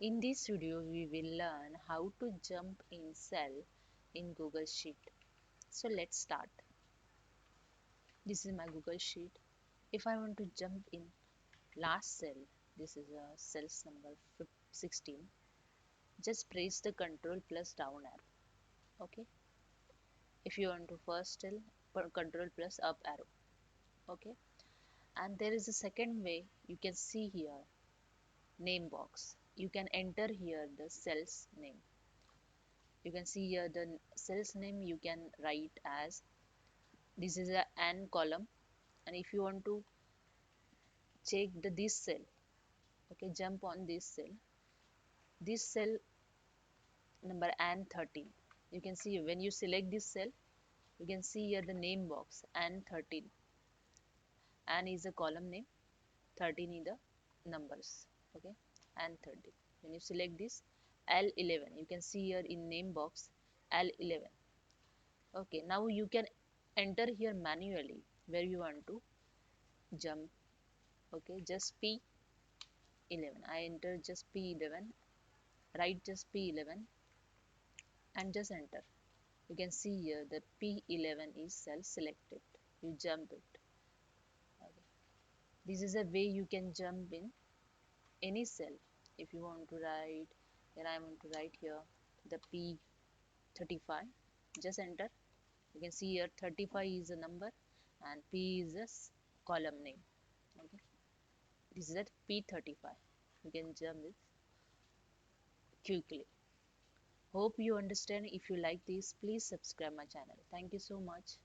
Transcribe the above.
In this video, we will learn how to jump in cell in Google Sheet. So let's start. This is my Google Sheet. If I want to jump in last cell, this is a cell's number 16. Just press the Control plus down arrow. Okay. If you want to first cell, Control plus up arrow. Okay. And there is a second way. You can see here name box. You can enter here the cell's name. You can see here the cell's name. You can write as this is a an column, and if you want to check this cell, okay, jump on this cell number and 13. You can see when you select this cell, you can see here the name box and 13. And is a column name, 13 is the numbers, okay, and 13. When you select this L11, you can see here in name box L11. Okay, now you can enter here manually where you want to jump. Okay, just P11. I enter just P11, write just P11 and just enter. You can see here the P11 is cell selected. You jump it. Okay. This is a way you can jump in any cell. If you want to write, then I want to write here the P35. Just enter. You can see here 35 is a number and P is a column name. Okay. This is at P35. You can jump it quickly. Hope you understand. If you like this, please subscribe my channel. Thank you so much.